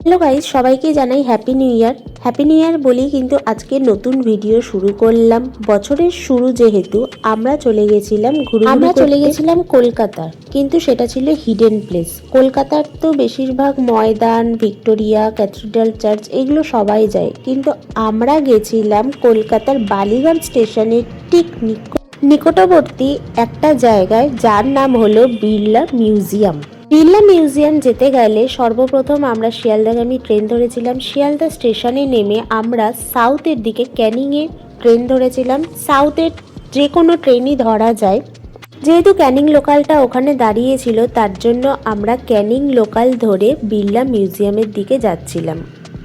Hello guys, সবাইকে জানাই happy new year. Happy new year বলেই কিন্তু আজকে নতুন ভিডিও শুরু করলাম। বছরের শুরু যেহেতু আমরা চলে গেছিলাম কলকাতা, কিন্তু সেটা ছিল হিডেন প্লেস। কলকাতার তো বেশিরভাগ ময়দান, ভিক্টোরিয়া, ক্যাথিড্রাল চার্চ এগুলো সবাই যায়, কিন্তু আমরা গেছিলাম কলকাতার বালিগঞ্জ স্টেশনের ঠিক নিকটবর্তী একটা জায়গায়, যার নাম হলো বিড়লা মিউজিয়াম। বিড়লা মিউজিয়াম যেতে গেলে সর্বপ্রথম আমরা শিয়ালদাগামী ট্রেন ধরেছিলাম। শিয়ালদা স্টেশনে নেমে আমরা সাউথের দিকে ক্যানিংয়ে ট্রেন ধরেছিলাম। সাউথের যে কোনো ট্রেনই ধরা যায়, যেহেতু ক্যানিং লোকালটা ওখানে দাঁড়িয়েছিল, তার জন্য আমরা ক্যানিং লোকাল ধরে বিড়লা মিউজিয়ামের দিকে যাচ্ছিলাম।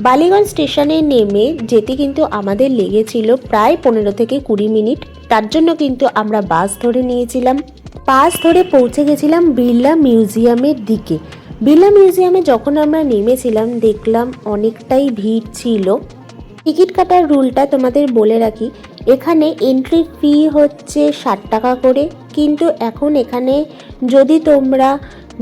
বালিগঞ্জ স্টেশনে নেমে যেতে কিন্তু আমাদের লেগেছিল প্রায় 15 থেকে 20 মিনিট। তার জন্য কিন্তু আমরা বাস ধরে নিয়েছিলাম। বাস ধরে পৌঁছে গেছিলাম বিড়লা মিউজিয়ামের দিকে। বিড়লা মিউজিয়ামে যখন আমরা নেমেছিলাম দেখলাম অনেকটাই ভিড় ছিল। টিকিট কাটার রুলটা তোমাদের বলে রাখি, এখানে এন্ট্রি ফি হচ্ছে 60 টাকা করে, কিন্তু এখন এখানে যদি তোমরা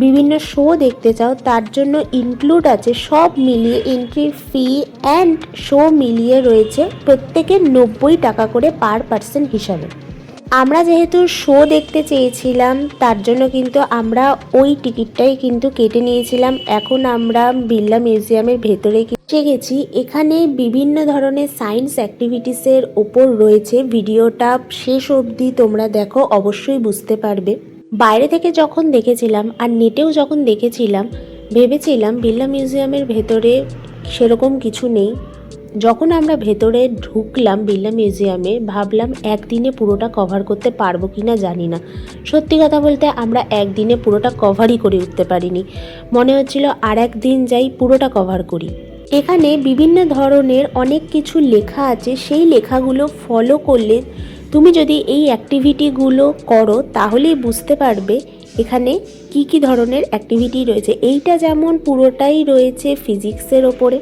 বিভিন্ন শো দেখতে চাও তার জন্য ইনক্লুড আছে। সব মিলিয়ে এন্ট্রি ফি অ্যান্ড শো মিলিয়ে রয়েছে প্রত্যেকের 90 টাকা করে পার পার্সন হিসাবে। আমরা যেহেতু শো দেখতে চেয়েছিলাম তার জন্য কিন্তু আমরা ওই টিকিটটাই কিন্তু কেটে নিয়েছিলাম। এখন আমরা বিড়লা মিউজিয়ামের ভেতরে গেছি। এখানে বিভিন্ন ধরনের সায়েন্স অ্যাক্টিভিটিসের ওপর রয়েছে। ভিডিওটা শেষ অবধি তোমরা দেখো, অবশ্যই বুঝতে পারবে। বাইরে থেকে যখন দেখেছিলাম আর নেটেও যখন দেখেছিলাম, ভেবেছিলাম বিড়লা মিউজিয়ামের ভেতরে সেরকম কিছু নেই। যখন আমরা ভেতরে ঢুকলাম বিড়লা মিউজিয়ামে, ভাবলাম একদিনে পুরোটা কভার করতে পারবো কিনা জানি না। সত্যি কথা বলতে আমরা একদিনে পুরোটা কভারই করে উঠতে পারিনি। মনে হচ্ছিল আর একদিন যাই, পুরোটা কভার করি। এখানে বিভিন্ন ধরনের অনেক কিছু লেখা আছে। সেই লেখাগুলো ফলো করলে, তুমি যদি এই অ্যাক্টিভিটিগুলো করো তাহলেই বুঝতে পারবে এখানে কি কি ধরনের অ্যাক্টিভিটি রয়েছে। এইটা যেমন পুরোটাই রয়েছে ফিজিক্সের ওপরে।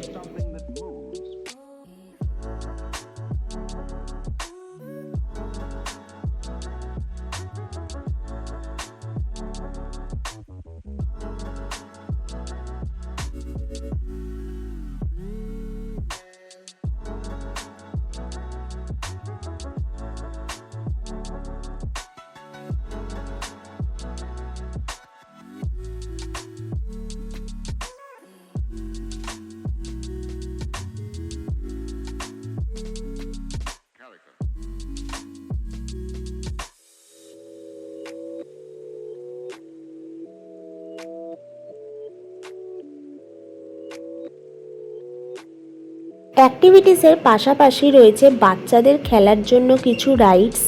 অ্যাক্টিভিটিসের পাশাপাশি রয়েছে বাচ্চাদের খেলার জন্য কিছু রাইডস।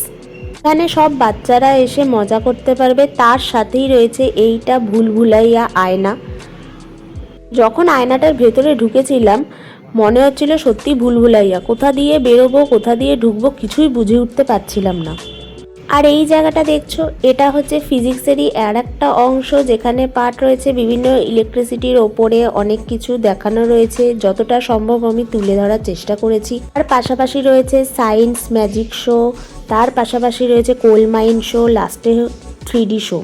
এখানে সব বাচ্চারা এসে মজা করতে পারবে। তার সাথেই রয়েছে এইটা ভুলভুলাইয়া আয়না। যখন আয়নাটার ভেতরে ঢুকেছিলাম মনে হচ্ছিল সত্যি ভুলভুলাইয়া, কোথা দিয়ে বেরোবো কোথা দিয়ে ঢুকবো কিছুই বুঝে উঠতে পারছিলাম না। আর এই জায়গাটা দেখছো, এটা হচ্ছে ফিজিক্সেরই আর একটা অংশ, যেখানে পার্ট রয়েছে বিভিন্ন ইলেকট্রিসিটির ওপরে অনেক কিছু দেখানো রয়েছে। যতটা সম্ভব আমি তুলে ধরার চেষ্টা করেছি। তার পাশাপাশি রয়েছে সায়েন্স ম্যাজিক শো, তার পাশাপাশি রয়েছে কোল মাইন শো, লাস্টে 3D শো।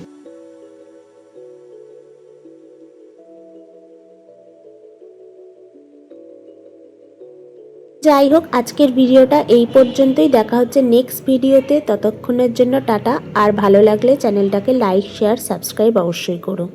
যাই হোক, আজকের ভিডিওটা এই পর্যন্তই। দেখা হচ্ছে নেক্সট ভিডিওতে। ততক্ষণের জন্য টাটা। আর ভালো লাগলে চ্যানেলটাকে লাইক, শেয়ার, সাবস্ক্রাইব অবশ্যই করো।